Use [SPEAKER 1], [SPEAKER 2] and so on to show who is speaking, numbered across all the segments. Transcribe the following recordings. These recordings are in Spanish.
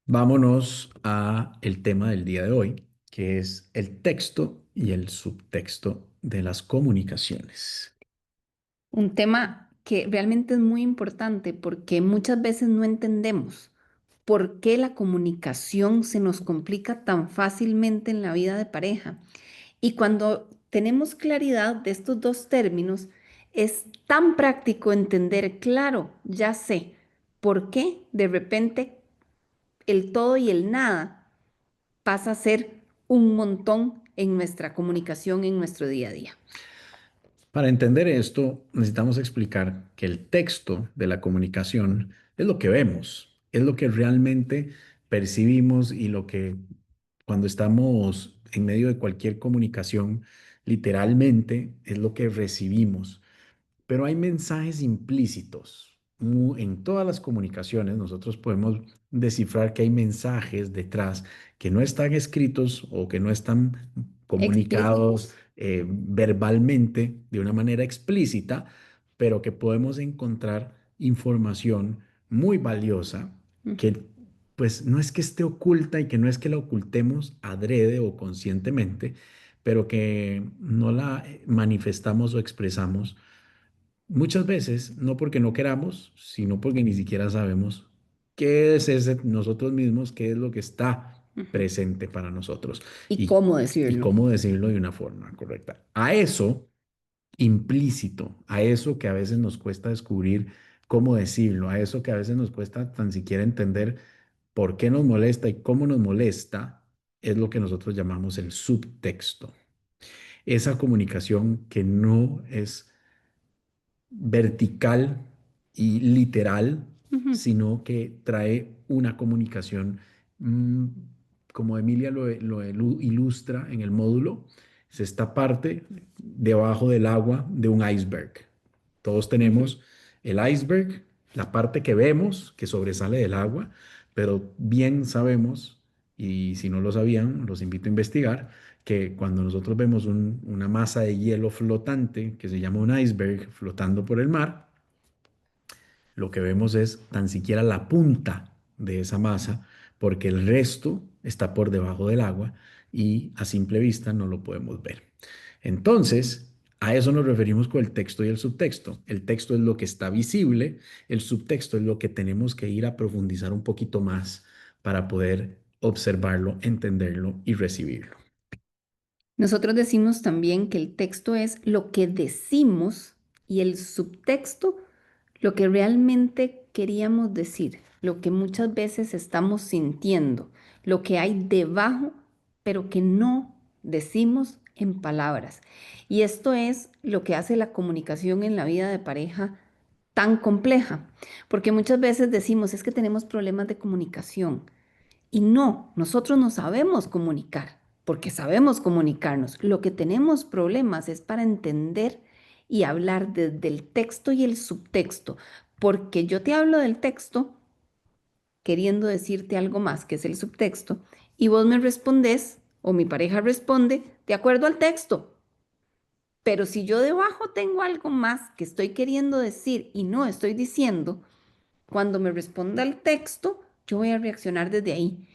[SPEAKER 1] Vámonos a el tema del día de hoy, que es el texto y el subtexto de las comunicaciones.
[SPEAKER 2] Un tema que realmente es muy importante porque muchas veces no entendemos por qué la comunicación se nos complica tan fácilmente en la vida de pareja. Y cuando tenemos claridad de estos dos términos, es tan práctico entender, claro, ya sé por qué de repente el todo y el nada pasa a ser un montón en nuestra comunicación, en nuestro día a día.
[SPEAKER 1] Para entender esto, necesitamos explicar que el texto de la comunicación es lo que vemos, es lo que realmente percibimos y lo que cuando estamos en medio de cualquier comunicación, literalmente es lo que recibimos. Pero hay mensajes implícitos. En todas las comunicaciones nosotros podemos descifrar que hay mensajes detrás que no están escritos o que no están comunicados
[SPEAKER 2] Explícitos.
[SPEAKER 1] verbalmente de una manera explícita, pero que podemos encontrar información muy valiosa
[SPEAKER 2] Ujú.
[SPEAKER 1] que pues no es que esté oculta y que no es que la ocultemos adrede o conscientemente, pero que no la manifestamos o expresamos muchas veces, no porque no queramos, sino porque ni siquiera sabemos qué es ese nosotros mismos, qué es lo que está
[SPEAKER 2] Ujú.
[SPEAKER 1] presente para nosotros
[SPEAKER 2] ¿Y
[SPEAKER 1] y,
[SPEAKER 2] cómo
[SPEAKER 1] y
[SPEAKER 2] decirlo?
[SPEAKER 1] cómo decirlo de una forma correcta. A eso implícito, a eso que a veces nos cuesta descubrir cómo decirlo, a eso que a veces nos cuesta tan siquiera entender por qué nos molesta y cómo nos molesta, es lo que nosotros llamamos el subtexto. Esa comunicación que no es vertical y literal,
[SPEAKER 2] Ujú.
[SPEAKER 1] sino que trae una comunicación, mm, como Emilia lo ilustra en el módulo, es esta parte debajo del agua de un iceberg. Todos
[SPEAKER 2] Ujú.
[SPEAKER 1] tenemos el iceberg, la parte que vemos que sobresale del agua, pero bien sabemos, y si no lo sabían, los invito a investigar, que cuando nosotros vemos una masa de hielo flotante, que se llama un iceberg, flotando por el mar, lo que vemos es tan siquiera la punta de esa masa, porque el resto está por debajo del agua y a simple vista no lo podemos ver. Entonces, a eso nos referimos con el texto y el subtexto. El texto es lo que está visible, el subtexto es lo que tenemos que ir a profundizar un poquito más para poder observarlo, entenderlo y recibirlo.
[SPEAKER 2] Nosotros decimos también que el texto es lo que decimos y el subtexto lo que realmente queríamos decir, lo que muchas veces estamos sintiendo, lo que hay debajo, pero que no decimos en palabras. Y esto es lo que hace la comunicación en la vida de pareja tan compleja, porque muchas veces decimos, es que tenemos problemas de comunicación. Y no, nosotros no sabemos comunicar, porque sabemos comunicarnos. Lo que tenemos problemas es para entender y hablar desde el texto y el subtexto, porque yo te hablo del texto queriendo decirte algo más, que es el subtexto, y vos me respondes o mi pareja responde de acuerdo al texto. Pero si yo debajo tengo algo más que estoy queriendo decir y no estoy diciendo, cuando me responda el texto, yo voy a reaccionar desde ahí.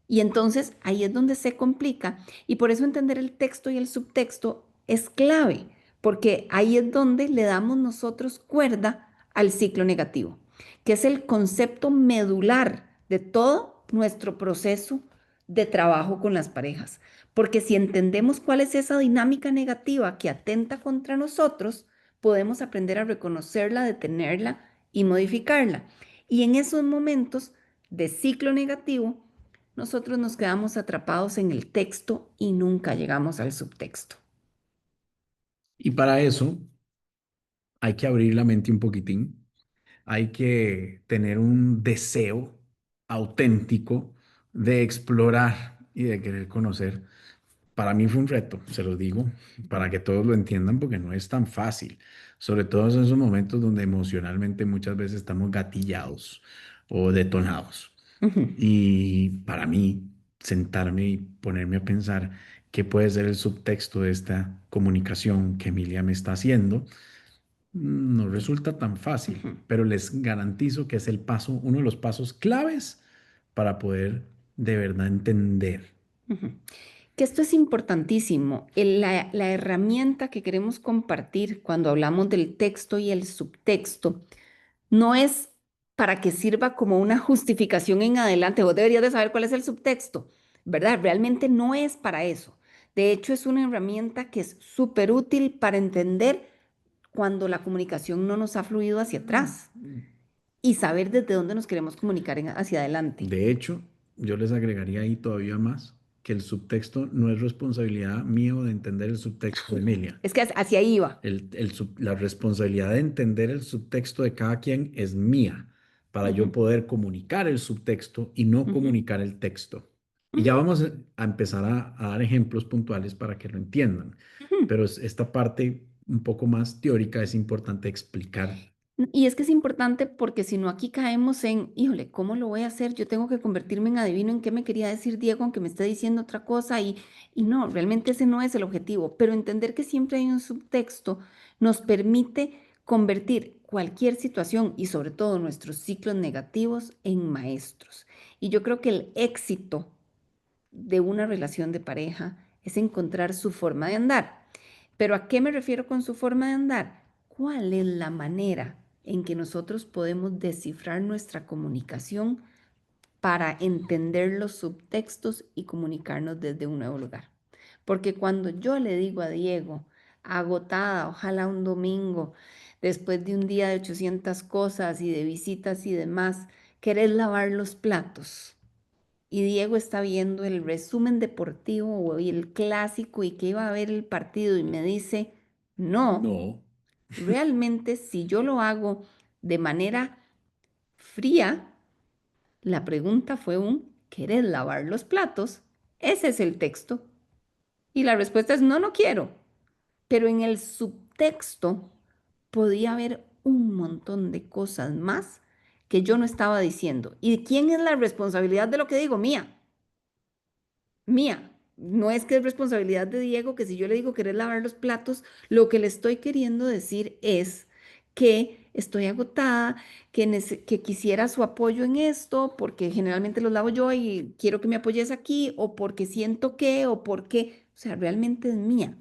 [SPEAKER 2] Y entonces ahí es donde se complica. Y por eso entender el texto y el subtexto es clave, porque ahí es donde le damos nosotros cuerda al ciclo negativo, que es el concepto medular de todo nuestro proceso de trabajo con las parejas. Porque si entendemos cuál es esa dinámica negativa que atenta contra nosotros, podemos aprender a reconocerla, detenerla y modificarla. Y en esos momentos de ciclo negativo, nosotros nos quedamos atrapados en el texto y nunca llegamos al subtexto.
[SPEAKER 1] Y para eso hay que abrir la mente un poquitín, hay que tener un deseo auténtico de explorar y de querer conocer. Para mí fue un reto, se lo digo, para que todos lo entiendan, porque no es tan fácil, sobre todo en esos momentos donde emocionalmente muchas veces estamos gatillados o detonados.
[SPEAKER 2] Ujú.
[SPEAKER 1] Y para mí, sentarme y ponerme a pensar qué puede ser el subtexto de esta comunicación que Emilia me está haciendo, no resulta tan fácil,
[SPEAKER 2] Ujú.
[SPEAKER 1] pero les garantizo que es el paso, uno de los pasos claves para poder de verdad entender.
[SPEAKER 2] Ujú. Que esto es importantísimo. La herramienta que queremos compartir cuando hablamos del texto y el subtexto no es para que sirva como una justificación en adelante. Vos deberías de saber cuál es el subtexto, ¿verdad? Realmente no es para eso. De hecho, es una herramienta que es súper útil para entender cuando la comunicación no nos ha fluido hacia atrás y saber desde dónde nos queremos comunicar hacia adelante.
[SPEAKER 1] De hecho, yo les agregaría ahí todavía más que el subtexto no es responsabilidad mía o de entender el subtexto de Emilia.
[SPEAKER 2] Es que hacia ahí va.
[SPEAKER 1] La responsabilidad de entender el subtexto de cada quien es mía para yo
[SPEAKER 2] Ujú,
[SPEAKER 1] poder comunicar el subtexto y no
[SPEAKER 2] ujú,
[SPEAKER 1] comunicar el texto. Y ya
[SPEAKER 2] ujú,
[SPEAKER 1] vamos a empezar a dar ejemplos puntuales para que lo entiendan.
[SPEAKER 2] ujú.
[SPEAKER 1] Pero esta parte un poco más teórica es importante explicar.
[SPEAKER 2] Y es que es importante porque si no aquí caemos en, híjole, ¿cómo lo voy a hacer? Yo tengo que convertirme en adivino en qué me quería decir Diego, aunque me esté diciendo otra cosa y no, realmente ese no es el objetivo, pero entender que siempre hay un subtexto nos permite convertir cualquier situación y sobre todo nuestros ciclos negativos en maestros. Y yo creo que el éxito de una relación de pareja es encontrar su forma de andar. Pero ¿a qué me refiero con su forma de andar? ¿Cuál es la manera en que nosotros podemos descifrar nuestra comunicación para entender los subtextos y comunicarnos desde un nuevo lugar? Porque cuando yo le digo a Diego, agotada, ojalá un domingo, después de un día de 800 cosas y de visitas y demás, ¿querés lavar los platos? Y Diego está viendo el resumen deportivo o el clásico y que iba a ver el partido y me dice, no,
[SPEAKER 1] No.
[SPEAKER 2] realmente si yo lo hago de manera fría, la pregunta fue ¿quieres lavar los platos? Ese es el texto. Y la respuesta es no, no quiero. Pero en el subtexto podía haber un montón de cosas más que yo no estaba diciendo. ¿Y quién es la responsabilidad de lo que digo? Mía. Mía. No es que es responsabilidad de Diego, que si yo le digo querer lavar los platos, lo que le estoy queriendo decir es que estoy agotada, que quisiera su apoyo en esto, porque generalmente los lavo yo y quiero que me apoyes aquí, o porque siento que, o porque, o sea, realmente es mía.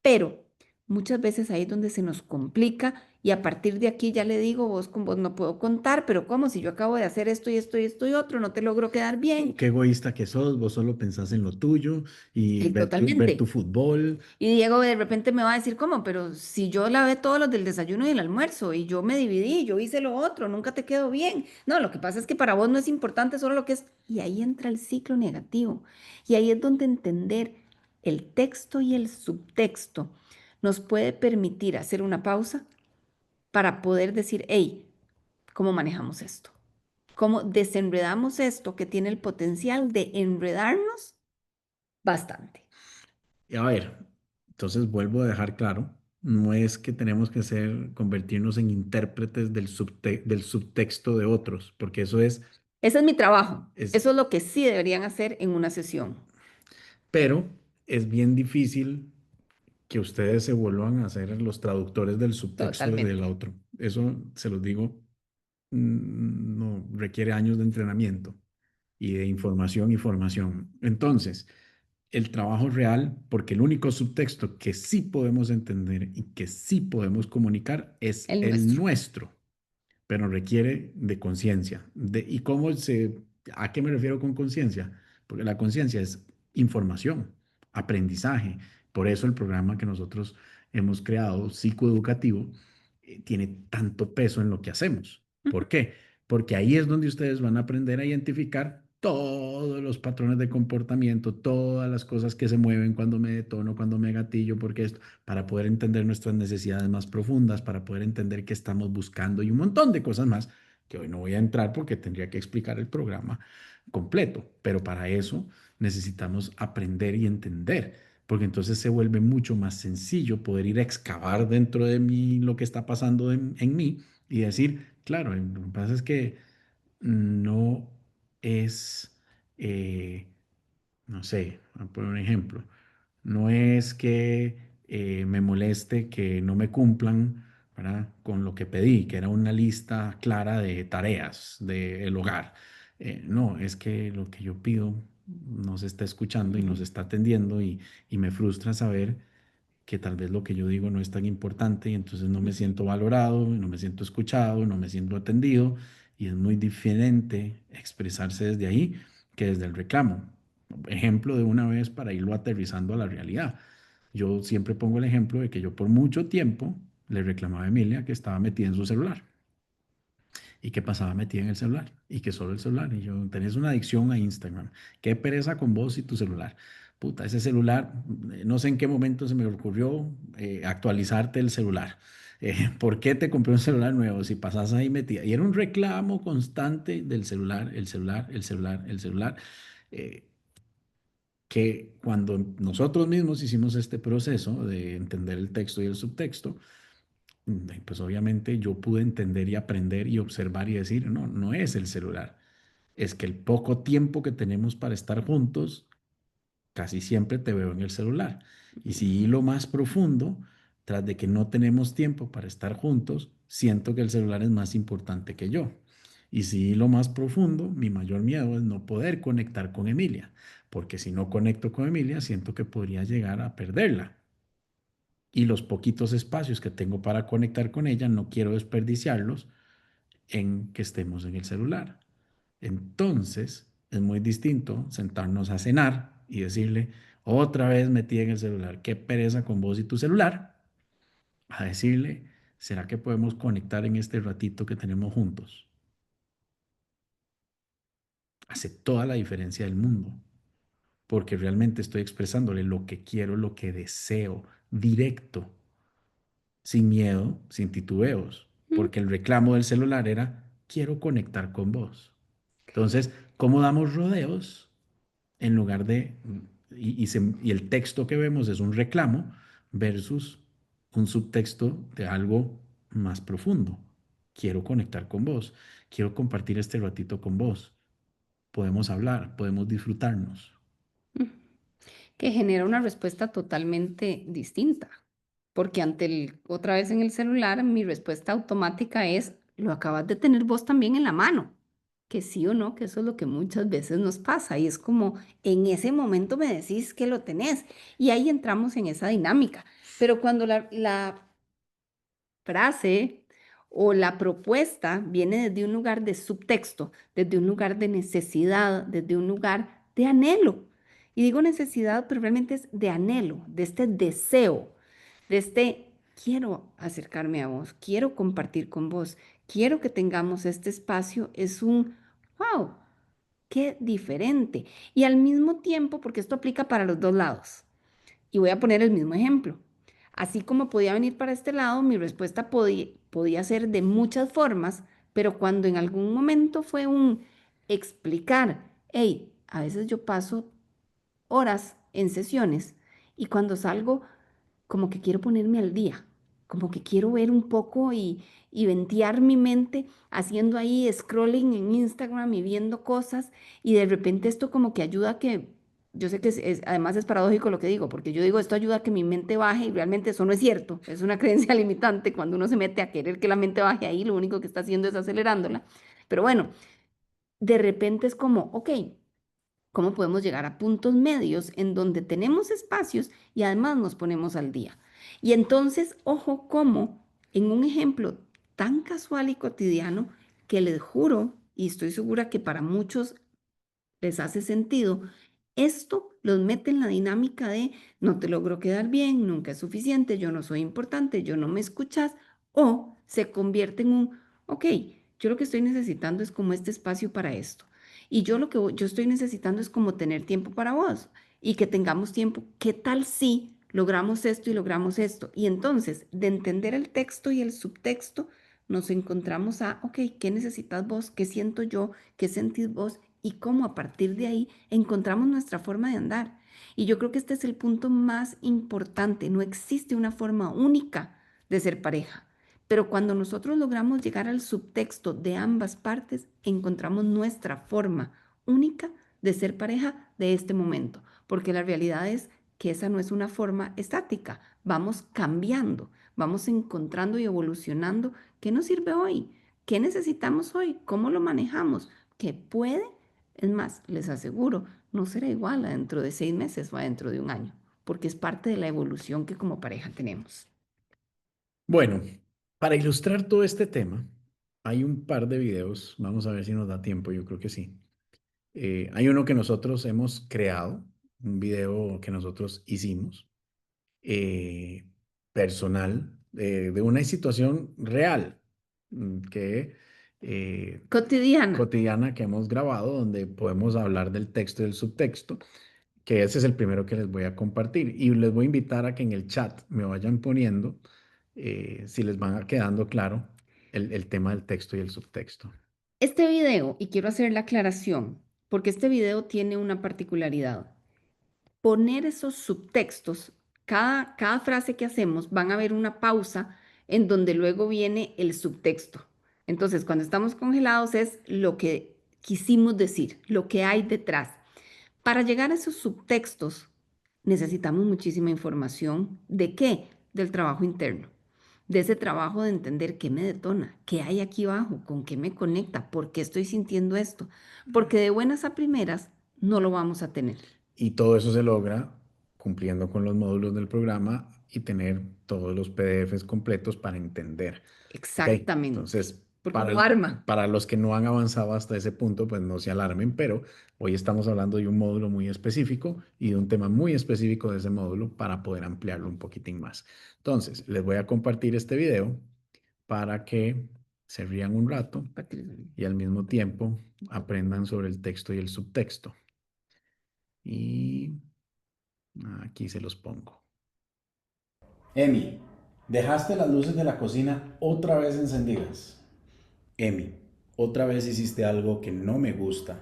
[SPEAKER 2] Pero muchas veces ahí es donde se nos complica y a partir de aquí ya le digo, vos con vos no puedo contar, pero ¿cómo? Si yo acabo de hacer esto y esto y esto y otro, no te logro quedar bien.
[SPEAKER 1] Qué egoísta que sos, vos solo pensás en lo tuyo y ver tu
[SPEAKER 2] Totalmente.
[SPEAKER 1] fútbol.
[SPEAKER 2] Y Diego de repente me va a decir, ¿cómo? Pero si yo lavé todos los del desayuno y el almuerzo y yo me dividí, yo hice lo otro, nunca te quedó bien. No, lo que pasa es que para vos no es importante solo lo que es. Y ahí entra el ciclo negativo. Y ahí es donde entender el texto y el subtexto nos puede permitir hacer una pausa para poder decir, hey, ¿cómo manejamos esto? ¿Cómo desenredamos esto que tiene el potencial de enredarnos bastante?
[SPEAKER 1] Y a ver, entonces vuelvo a dejar claro, no es que tenemos que convertirnos en intérpretes del subtexto de otros, porque eso
[SPEAKER 2] Ese es mi trabajo.
[SPEAKER 1] es,
[SPEAKER 2] Eso es lo que sí deberían hacer en una sesión.
[SPEAKER 1] pero es bien difícil que ustedes se vuelvan a ser los traductores del subtexto del
[SPEAKER 2] Totalmente.
[SPEAKER 1] otro. Eso se los digo, no requiere años de entrenamiento y de información y formación. Entonces, el trabajo real, porque el único subtexto que sí podemos entender y que sí podemos comunicar es
[SPEAKER 2] El
[SPEAKER 1] el
[SPEAKER 2] nuestro.
[SPEAKER 1] nuestro, pero requiere de conciencia. ¿A qué me refiero con conciencia? Porque la conciencia es información, aprendizaje. Por eso el programa que nosotros hemos creado, psicoeducativo, tiene tanto peso en lo que hacemos.
[SPEAKER 2] Ujú.
[SPEAKER 1] ¿Por qué? Porque ahí es donde ustedes van a aprender a identificar todos los patrones de comportamiento, todas las cosas que se mueven cuando me detono, cuando me gatillo, porque esto, para poder entender nuestras necesidades más profundas, para poder entender qué estamos buscando y un montón de cosas más que hoy no voy a entrar porque tendría que explicar el programa completo, pero para eso necesitamos aprender y entender, porque entonces se vuelve mucho más sencillo poder ir a excavar dentro de mí lo que está pasando en mí y decir, claro, lo que pasa es que no es, eh, no sé, voy a poner un ejemplo, no es que me moleste que no me cumplan, ¿verdad? Con lo que pedí, que era una lista clara de tareas del hogar. No, es que lo que yo pido no se está escuchando y no
[SPEAKER 2] Ujú,
[SPEAKER 1] se está atendiendo y me frustra saber que tal vez lo que yo digo no es tan importante y entonces no me
[SPEAKER 2] ujú,
[SPEAKER 1] siento valorado, no me siento escuchado, no me siento atendido y es muy diferente expresarse desde ahí que desde el reclamo. Ejemplo de una vez para irlo aterrizando a la realidad. Yo siempre pongo el ejemplo de que yo por mucho tiempo le reclamaba a Emilia que estaba metida en su celular y que pasaba metida en el celular y que solo el celular. Y yo, tenés una adicción a Instagram. Qué pereza con vos y tu celular. Puta, ese celular, no sé en qué momento se me ocurrió actualizarte el celular. ¿Por qué te compré un celular nuevo si pasas ahí metida? Y era un reclamo constante del celular, el celular, el celular, el celular. eh, que cuando nosotros mismos hicimos este proceso de entender el texto y el subtexto, pues obviamente yo pude entender y aprender y observar y decir, no, no es el celular, es que el poco tiempo que tenemos para estar juntos, casi siempre te veo en el celular. Y si lo más profundo, tras de que no tenemos tiempo para estar juntos, siento que el celular es más importante que yo. Y si lo más profundo, mi mayor miedo es no poder conectar con Emilia, porque si no conecto con Emilia, siento que podría llegar a perderla y los poquitos espacios que tengo para conectar con ella no quiero desperdiciarlos en que estemos en el celular. Entonces, es muy distinto sentarnos a cenar y decirle, otra vez metí en el celular, qué pereza con vos y tu celular, a decirle, ¿será que podemos conectar en este ratito que tenemos juntos? Hace toda la diferencia del mundo, porque realmente estoy expresándole lo que quiero, lo que deseo, directo, sin miedo, sin titubeos,
[SPEAKER 2] ujú.
[SPEAKER 1] porque el reclamo del celular era, quiero conectar con vos. Entonces, ¿cómo damos rodeos en lugar de, y el texto que vemos es un reclamo versus un subtexto de algo más profundo? Quiero conectar con vos, quiero compartir este ratito con vos, podemos hablar, podemos disfrutarnos.
[SPEAKER 2] Que genera una respuesta totalmente distinta, porque ante otra vez en el celular, mi respuesta automática es, lo acabas de tener vos también en la mano, que sí o no, que eso es lo que muchas veces nos pasa, y es como, en ese momento me decís que lo tenés, y ahí entramos en esa dinámica, pero cuando la frase o la propuesta viene desde un lugar de subtexto, desde un lugar de necesidad, desde un lugar de anhelo. Y digo necesidad, pero realmente es de anhelo, de este deseo, de este quiero acercarme a vos, quiero compartir con vos, quiero que tengamos este espacio, es un wow, qué diferente. Y al mismo tiempo, porque esto aplica para los dos lados. Y voy a poner el mismo ejemplo. Así como podía venir para este lado, mi respuesta podía ser de muchas formas, pero cuando en algún momento fue un explicar, hey, a veces yo paso horas en sesiones y cuando salgo como que quiero ponerme al día, como que quiero ver un poco y ventear mi mente haciendo ahí scrolling en Instagram y viendo cosas y de repente esto como que ayuda a que, yo sé que además es paradójico lo que digo, porque yo digo esto ayuda a que mi mente baje y realmente eso no es cierto, es una creencia limitante cuando uno se mete a querer que la mente baje ahí, lo único que está haciendo es acelerándola, pero bueno, de repente es como, ok, cómo podemos llegar a puntos medios en donde tenemos espacios y además nos ponemos al día. Y entonces, ojo, cómo en un ejemplo tan casual y cotidiano que les juro, y estoy segura que para muchos les hace sentido, esto los mete en la dinámica de no te logro quedar bien, nunca es suficiente, yo no soy importante, yo no me escuchas, o se convierte en un, ok, yo lo que estoy necesitando es como este espacio para esto. Y yo lo que yo estoy necesitando es como tener tiempo para vos y que tengamos tiempo. ¿Qué tal si logramos esto y logramos esto? Y entonces, de entender el texto y el subtexto, nos encontramos a, ok, ¿qué necesitas vos? ¿Qué siento yo? ¿Qué sentís vos? Y cómo a partir de ahí encontramos nuestra forma de andar. Y yo creo que este es el punto más importante. No existe una forma única de ser pareja. Pero cuando nosotros logramos llegar al subtexto de ambas partes, encontramos nuestra forma única de ser pareja de este momento. Porque la realidad es que esa no es una forma estática. Vamos cambiando, vamos encontrando y evolucionando qué nos sirve hoy, qué necesitamos hoy, cómo lo manejamos, que puede, es más, les aseguro, no será igual a dentro de 6 meses o a dentro de un año, porque es parte de la evolución que como pareja tenemos.
[SPEAKER 1] Bueno, para ilustrar todo este tema, hay un par de videos, vamos a ver si nos da tiempo, yo creo que sí. Hay uno que nosotros hemos creado, un video que nosotros hicimos, eh, personal, de una situación real que
[SPEAKER 2] Cotidiana.
[SPEAKER 1] cotidiana que hemos grabado, donde podemos hablar del texto y del subtexto, que ese es el primero que les voy a compartir. Y les voy a invitar a que en el chat me vayan poniendo, si les va quedando claro el tema del texto y el subtexto.
[SPEAKER 2] Este video, y quiero hacer la aclaración, porque este video tiene una particularidad. Poner esos subtextos, cada frase que hacemos, van a ver una pausa en donde luego viene el subtexto. Entonces, cuando estamos congelados es lo que quisimos decir, lo que hay detrás. Para llegar a esos subtextos, necesitamos muchísima información. ¿De qué? Del trabajo interno. De ese trabajo de entender qué me detona, qué hay aquí abajo, con qué me conecta, por qué estoy sintiendo esto. Porque de buenas a primeras no lo vamos a tener.
[SPEAKER 1] Y todo eso se logra cumpliendo con los módulos del programa y tener todos los PDFs completos para entender. ¿Ok?
[SPEAKER 2] Exactamente.
[SPEAKER 1] Entonces,
[SPEAKER 2] Porque lo arma.
[SPEAKER 1] para los que no han avanzado hasta ese punto, pues no se alarmen, pero hoy estamos hablando de un módulo muy específico y de un tema muy específico de ese módulo para poder ampliarlo un poquitín más. Entonces, les voy a compartir este video para que se rían un rato y al mismo tiempo aprendan sobre el texto y el subtexto. Y aquí se los pongo. Emi, dejaste las luces de la cocina otra vez encendidas. Emi, otra vez hiciste algo que no me gusta.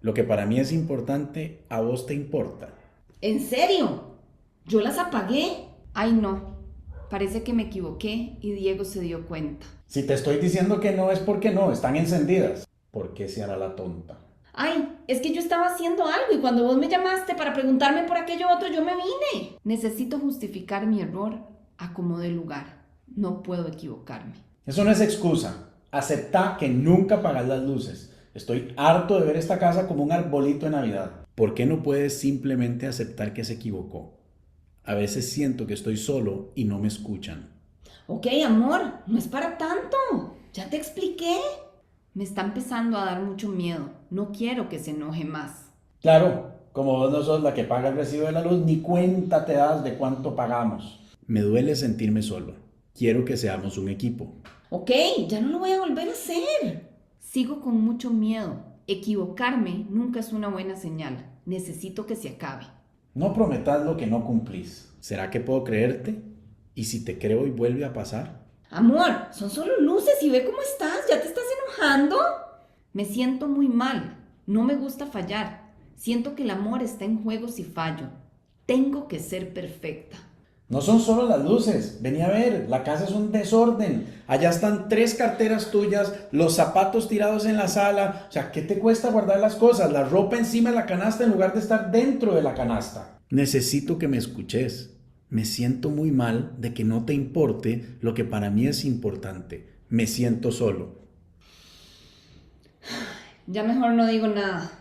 [SPEAKER 1] Lo que para mí es importante, a vos te importa.
[SPEAKER 2] ¿En serio? ¿Yo las apagué? Ay, no. Parece que me equivoqué y Diego se dio cuenta.
[SPEAKER 1] Si te estoy diciendo que no es porque no, están encendidas. ¿Por qué se hará la tonta?
[SPEAKER 2] Ay, es que yo estaba haciendo algo y cuando vos me llamaste para preguntarme por aquello otro, yo me vine. Necesito justificar mi error a como de lugar. No puedo equivocarme.
[SPEAKER 1] Eso no es excusa. Acepta que nunca apagas las luces. Estoy harto de ver esta casa como un arbolito de Navidad. ¿Por qué no puedes simplemente aceptar que se equivocó? A veces siento que estoy solo y no me escuchan.
[SPEAKER 2] Ok, amor, no es para tanto. Ya te expliqué. Me está empezando a dar mucho miedo. No quiero que se enoje más.
[SPEAKER 1] Claro, como vos no sos la que paga el recibo de la luz, ni cuenta te das de cuánto pagamos. Me duele sentirme solo. Quiero que seamos un equipo.
[SPEAKER 2] Ok, ya no lo voy a volver a hacer. Sigo con mucho miedo. Equivocarme nunca es una buena señal. Necesito que se acabe.
[SPEAKER 1] No prometas lo que no cumplís. ¿Será que puedo creerte? ¿Y si te creo y vuelve a pasar?
[SPEAKER 2] Amor, son solo luces y ve cómo estás. ¿Ya te estás enojando? Me siento muy mal. No me gusta fallar. Siento que el amor está en juego si fallo. Tengo que ser perfecta.
[SPEAKER 1] No son solo las luces. Vení a ver, la casa es un desorden. Allá están 3 carteras tuyas, los zapatos tirados en la sala. O sea, ¿qué te cuesta guardar las cosas? La ropa encima de la canasta en lugar de estar dentro de la canasta. Necesito que me escuches. Me siento muy mal de que no te importe lo que para mí es importante. Me siento solo.
[SPEAKER 2] Ya mejor no digo nada.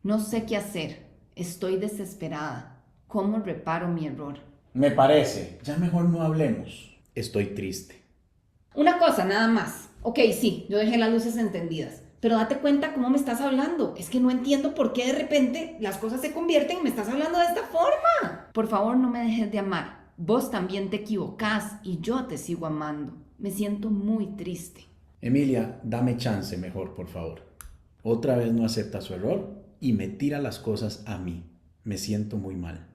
[SPEAKER 2] No sé qué hacer. Estoy desesperada. ¿Cómo reparo mi error?
[SPEAKER 1] Me parece. Ya mejor no hablemos. Estoy triste.
[SPEAKER 2] Una cosa, nada más. Ok, sí, yo dejé las luces encendidas. Pero date cuenta cómo me estás hablando. Es que no entiendo por qué de repente las cosas se convierten y me estás hablando de esta forma. Por favor, no me dejes de amar. Vos también te equivocás y yo te sigo amando. Me siento muy triste.
[SPEAKER 1] Emilia, dame chance mejor, por favor. Otra vez no acepta su error y me tira las cosas a mí. Me siento muy mal.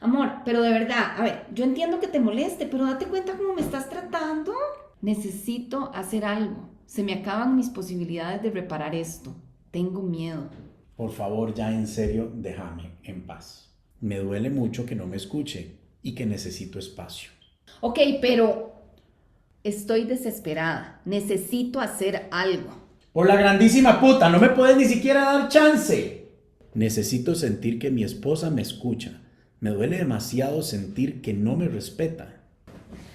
[SPEAKER 2] Amor, pero de verdad, a ver, yo entiendo que te moleste, pero date cuenta cómo me estás tratando. Necesito hacer algo. Se me acaban mis posibilidades de reparar esto. Tengo miedo.
[SPEAKER 1] Por favor, ya en serio, déjame en paz. Me duele mucho que no me escuche y que necesito espacio.
[SPEAKER 2] Ok, pero estoy desesperada. Necesito hacer algo.
[SPEAKER 1] Por la grandísima puta, no me puedes ni siquiera dar chance. Necesito sentir que mi esposa me escucha. Me duele demasiado sentir que no me respeta.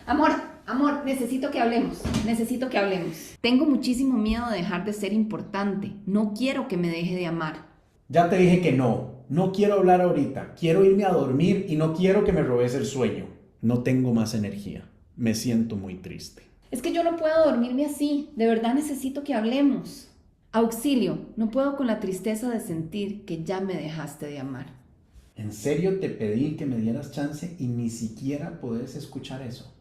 [SPEAKER 2] Amor, amor, necesito que hablemos, necesito que hablemos. Tengo muchísimo miedo de dejar de ser importante. No quiero que me deje de amar.
[SPEAKER 1] Ya te dije que no. No quiero hablar ahorita. Quiero irme a dormir y no quiero que me robes el sueño. No tengo más energía. Me siento muy triste.
[SPEAKER 2] Es que yo no puedo dormirme así. De verdad necesito que hablemos. Auxilio, no puedo con la tristeza de sentir que ya me dejaste de amar.
[SPEAKER 1] En serio te pedí que me dieras chance y ni siquiera podés escuchar eso.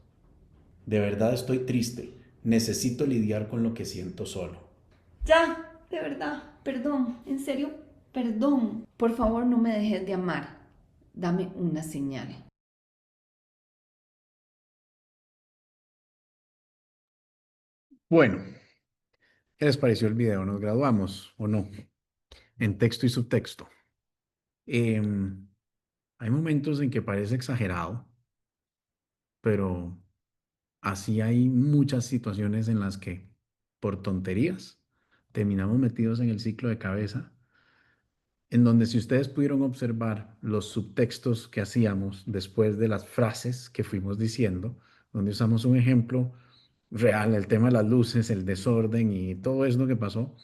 [SPEAKER 1] De verdad estoy triste. Necesito lidiar con lo que siento solo.
[SPEAKER 2] Ya, de verdad, perdón, en serio, perdón. Por favor, no me dejes de amar. Dame una señal.
[SPEAKER 1] Bueno, ¿qué les pareció el video? ¿Nos graduamos o no? En texto y subtexto. Em, Hay momentos en que parece exagerado, pero así hay muchas situaciones en las que, por tonterías, terminamos metidos en el ciclo de cabeza, en donde si ustedes pudieron observar los subtextos que hacíamos después de las frases que fuimos diciendo, donde usamos un ejemplo real, el tema de las luces, el desorden y todo eso que pasó,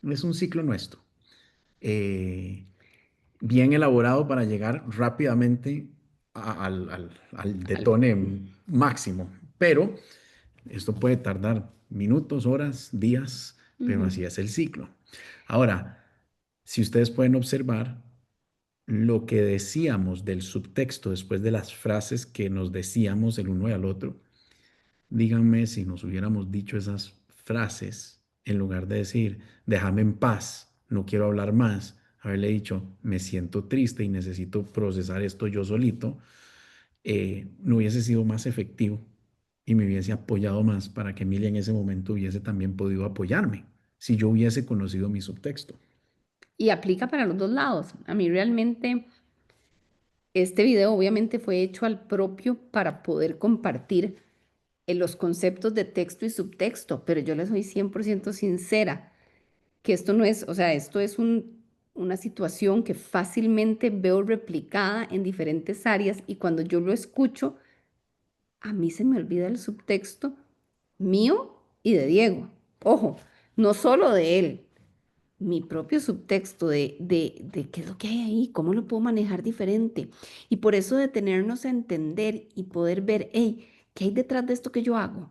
[SPEAKER 1] es un ciclo nuestro. Eh, Bien elaborado para llegar rápidamente al detone máximo, pero esto puede tardar minutos, horas, días, pero así es el ciclo. Ahora, si ustedes pueden observar lo que decíamos del subtexto después de las frases que nos decíamos el uno y al otro, díganme si nos hubiéramos dicho esas frases en lugar de decir, déjame en paz, no quiero hablar más, haberle dicho, me siento triste y necesito procesar esto yo solito, no hubiese sido más efectivo y me hubiese apoyado más para que Emilia en ese momento hubiese también podido apoyarme si yo hubiese conocido mi subtexto.
[SPEAKER 2] Y aplica para los dos lados. A mí realmente este video obviamente fue hecho al propio para poder compartir los conceptos de texto y subtexto, pero yo les soy 100% sincera, que esto no es, o sea, esto es una situación que fácilmente veo replicada en diferentes áreas y cuando yo lo escucho, a mí se me olvida el subtexto mío y de Diego. Ojo, no solo de él, mi propio subtexto de qué es lo que hay ahí, cómo lo puedo manejar diferente. Y por eso detenernos a entender y poder ver, hey, ¿qué hay detrás de esto que yo hago?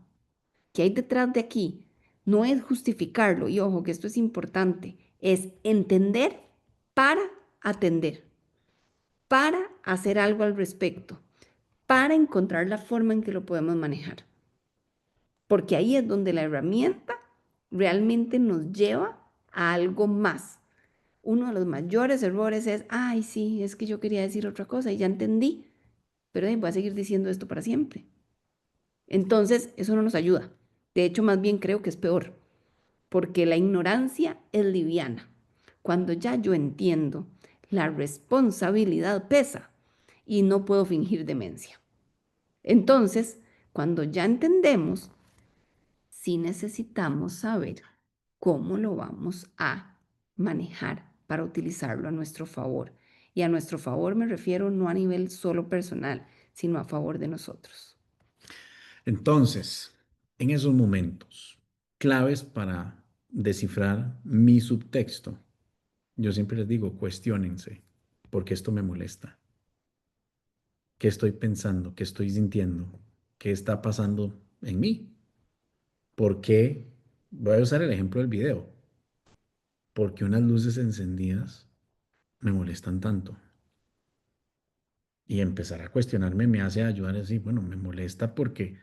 [SPEAKER 2] ¿Qué hay detrás de aquí? No es justificarlo, y ojo que esto es importante, es entender para atender, para hacer algo al respecto, para encontrar la forma en que lo podemos manejar. Porque ahí es donde la herramienta realmente nos lleva a algo más. Uno de los mayores errores es, ay, sí, es que yo quería decir otra cosa y ya entendí, pero voy a seguir diciendo esto para siempre. Entonces, eso no nos ayuda. De hecho, más bien creo que es peor, porque la ignorancia es liviana. Cuando ya yo entiendo, la responsabilidad pesa y no puedo fingir demencia. Entonces, cuando ya entendemos, sí necesitamos saber cómo lo vamos a manejar para utilizarlo a nuestro favor. Y a nuestro favor me refiero no a nivel solo personal, sino a favor de nosotros.
[SPEAKER 1] Entonces, en esos momentos claves para descifrar mi subtexto, yo siempre les digo, cuestiónense, porque esto me molesta. ¿Qué estoy pensando? ¿Qué estoy sintiendo? ¿Qué está pasando en mí? ¿Por qué? Voy a usar el ejemplo del video. ¿Por qué unas luces encendidas me molestan tanto? Y empezar a cuestionarme me hace ayudar a decir, bueno, me molesta porque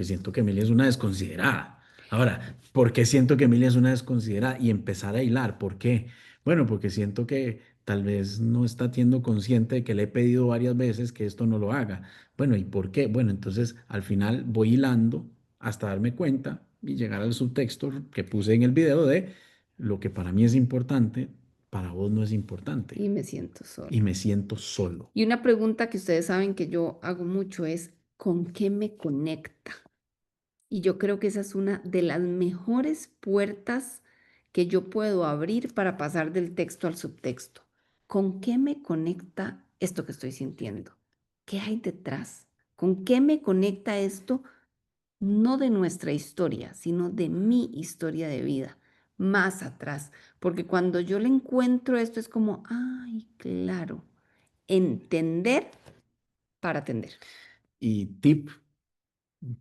[SPEAKER 1] siento que Emilia es una desconsiderada. Ahora, ¿por qué siento que Emilia es una desconsiderada? Y empezar a hilar, ¿por qué? Bueno, porque siento que tal vez no está siendo consciente de que le he pedido varias veces que esto no lo haga. Bueno, ¿y por qué? Bueno, entonces al final voy hilando hasta darme cuenta y llegar al subtexto que puse en el video de lo que para mí es importante, para vos no es importante.
[SPEAKER 2] Y me siento
[SPEAKER 1] Y
[SPEAKER 2] sola.
[SPEAKER 1] me siento solo.
[SPEAKER 2] Y una pregunta que ustedes saben que yo hago mucho es, ¿con qué me conecta? Y yo creo que esa es una de las mejores puertas que yo puedo abrir para pasar del texto al subtexto. ¿Con qué me conecta esto que estoy sintiendo? ¿Qué hay detrás? ¿Con qué me conecta esto no de nuestra historia, sino de mi historia de vida, más atrás. Porque cuando yo le encuentro esto es como, ay, claro, entender para atender.
[SPEAKER 1] Y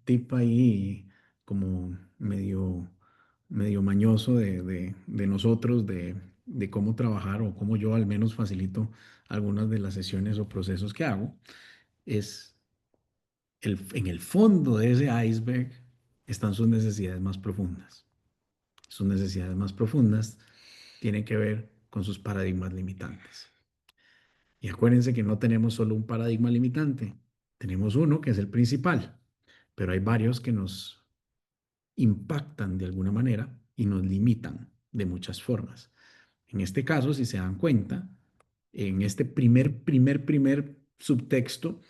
[SPEAKER 1] tip ahí como medio mañoso de nosotros, de cómo trabajar o cómo yo al menos facilito algunas de las sesiones o procesos que hago, es en el fondo de ese iceberg están sus necesidades más profundas. Sus necesidades más profundas tienen que ver con sus paradigmas limitantes. Y acuérdense que no tenemos solo un paradigma limitante, tenemos uno que es el principal, pero hay varios que nos impactan de alguna manera y nos limitan de muchas formas. En este caso, si se dan cuenta, en este primer subtexto,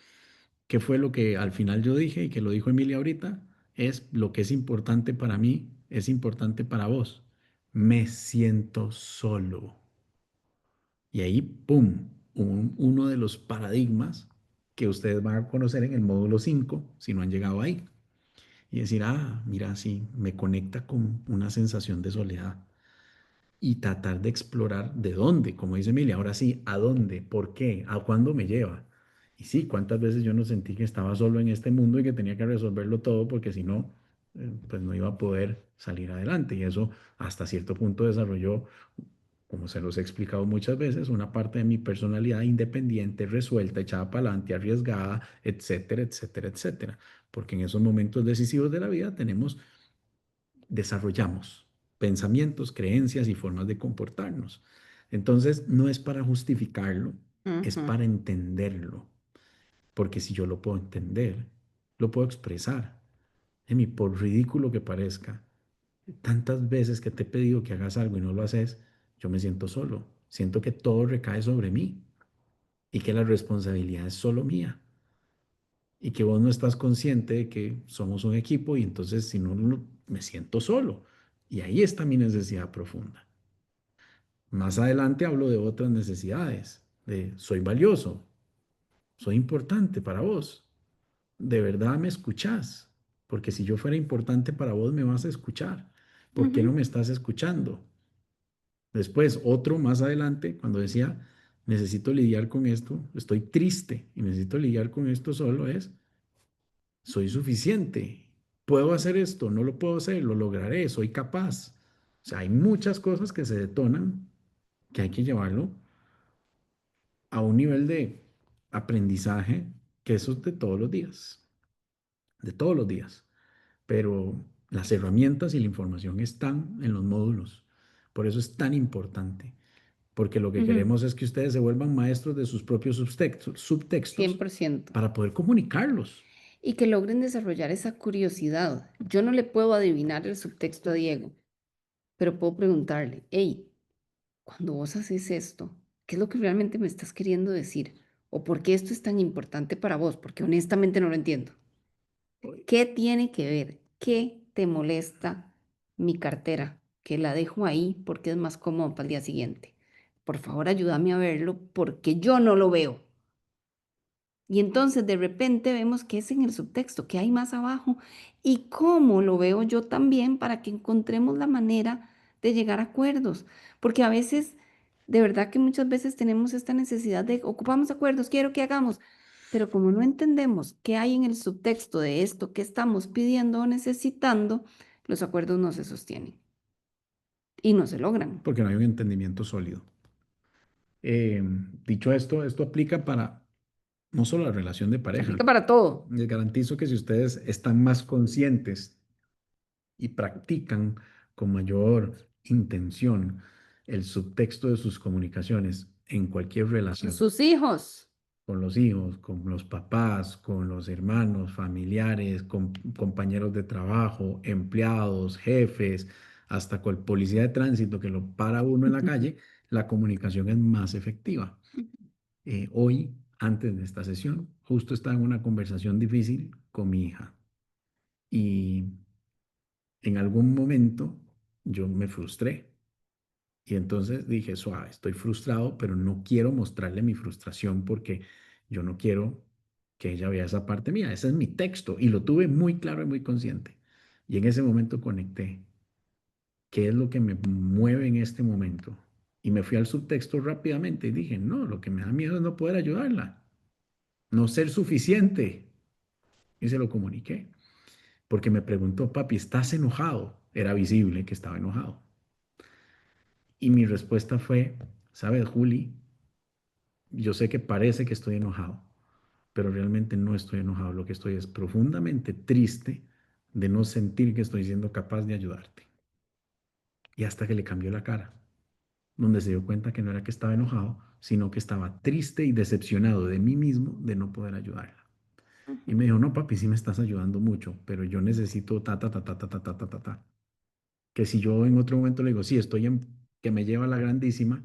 [SPEAKER 1] que fue lo que al final yo dije y que lo dijo Emilia ahorita, es lo que es importante para mí, es importante para vos. Me siento solo. Y ahí, ¡pum!, uno de los paradigmas que ustedes van a conocer en el módulo 5 si no han llegado ahí. Y decir, ah, mira, sí, me conecta con una sensación de soledad. Y tratar de explorar de dónde, como dice Emilia, ahora sí, a dónde, por qué, a cuándo me lleva. Y sí, cuántas veces yo no sentí que estaba solo en este mundo y que tenía que resolverlo todo porque si no, pues no iba a poder salir adelante. Y eso hasta cierto punto desarrolló, como se los he explicado muchas veces, una parte de mi personalidad independiente, resuelta, echada para adelante, arriesgada, etcétera, etcétera, etcétera. Porque en esos momentos decisivos de la vida desarrollamos pensamientos, creencias y formas de comportarnos. Entonces, no es para justificarlo, es
[SPEAKER 2] Ujú,
[SPEAKER 1] para entenderlo. Porque si yo lo puedo entender, lo puedo expresar. Emi, por ridículo que parezca, tantas veces que te he pedido que hagas algo y no lo haces, yo me siento solo. Siento que todo recae sobre mí y que la responsabilidad es solo mía y que vos no estás consciente de que somos un equipo y entonces si no, me siento solo. Y ahí está mi necesidad profunda. Más adelante hablo de otras necesidades, de soy valioso, soy importante para vos, de verdad me escuchás, porque si yo fuera importante para vos me vas a escuchar. ¿Por qué no
[SPEAKER 2] ujú,
[SPEAKER 1] me estás escuchando? Después, otro más adelante, cuando decía, necesito lidiar con esto, estoy triste y necesito lidiar con esto solo es, soy suficiente, puedo hacer esto, no lo puedo hacer, lo lograré, soy capaz. O sea, hay muchas cosas que se detonan que hay que llevarlo a un nivel de aprendizaje que eso es de todos los días. Pero las herramientas y la información están en los módulos. Por eso es tan importante, porque lo que
[SPEAKER 2] ujú,
[SPEAKER 1] queremos es que ustedes se vuelvan maestros de sus propios
[SPEAKER 2] cien
[SPEAKER 1] subtextos
[SPEAKER 2] por ciento.
[SPEAKER 1] para poder comunicarlos.
[SPEAKER 2] Y que logren desarrollar esa curiosidad. Yo no le puedo adivinar el subtexto a Diego, pero puedo preguntarle, hey, cuando vos haces esto, ¿qué es lo que realmente me estás queriendo decir? ¿O por qué esto es tan importante para vos? Porque honestamente no lo entiendo. ¿Qué tiene que ver? ¿Qué te molesta mi cartera? Que la dejo ahí porque es más cómodo para el día siguiente. Por favor, ayúdame a verlo porque yo no lo veo. Y entonces de repente vemos que es en el subtexto, que hay más abajo y cómo lo veo yo también para que encontremos la manera de llegar a acuerdos. Porque a veces, de verdad que muchas veces tenemos esta necesidad de ocupamos acuerdos, quiero que hagamos, pero como no entendemos qué hay en el subtexto de esto que estamos pidiendo o necesitando, los acuerdos no se sostienen y no se logran.
[SPEAKER 1] Porque no hay un entendimiento sólido. Eh, Dicho esto, esto aplica para no solo la relación de pareja.
[SPEAKER 2] Aplica para todo.
[SPEAKER 1] Les garantizo que si ustedes están más conscientes y practican con mayor intención el subtexto de sus comunicaciones en cualquier
[SPEAKER 2] Con
[SPEAKER 1] relación,
[SPEAKER 2] sus hijos.
[SPEAKER 1] con los hijos, con los papás, con los hermanos, familiares, con compañeros de trabajo, empleados, jefes, hasta con el policía de tránsito que lo para uno en la calle, la comunicación es más efectiva. Hoy, antes de esta sesión, justo estaba en una conversación difícil con mi hija y en algún momento yo me frustré y entonces dije, suave, estoy frustrado, pero no quiero mostrarle mi frustración porque yo no quiero que ella vea esa parte mía. Ese es mi texto y lo tuve muy claro y muy consciente. Y en ese momento conecté qué es lo que me mueve en este momento. Y me fui al subtexto rápidamente y dije, no, lo que me da miedo es no poder ayudarla, no ser suficiente. Y se lo comuniqué, porque me preguntó, papi, ¿estás enojado? Era visible que estaba enojado. Y mi respuesta fue, sabes, Juli, yo sé que parece que estoy enojado, pero realmente no estoy enojado. Lo que estoy es profundamente triste de no sentir que estoy siendo capaz de ayudarte. Y hasta que le cambió la cara, donde se dio cuenta que no era que estaba enojado, sino que estaba triste y decepcionado de mí mismo de no poder ayudarla. Y
[SPEAKER 2] Ujú.
[SPEAKER 1] me dijo, no, papi, sí me estás ayudando mucho, pero yo necesito ta, ta, ta, ta, ta, ta, ta, ta, ta, ta. Que si yo en otro momento le digo, sí, estoy en que me lleva la grandísima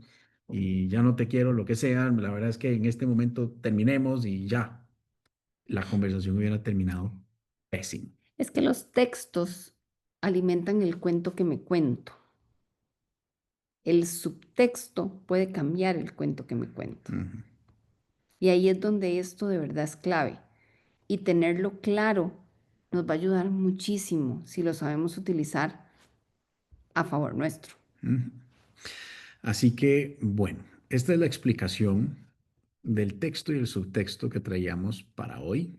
[SPEAKER 1] y ya no te quiero, lo que sea, la verdad es que en este momento terminemos y ya, la conversación hubiera terminado pésimo.
[SPEAKER 2] Es que los textos alimentan el cuento que me cuento. El subtexto puede cambiar el cuento que me cuento.
[SPEAKER 1] Ujú,
[SPEAKER 2] Y ahí es donde esto de verdad es clave. Y tenerlo claro nos va a ayudar muchísimo si lo sabemos utilizar a favor nuestro.
[SPEAKER 1] ujú. Así que, bueno, esta es la explicación del texto y el subtexto que traíamos para hoy.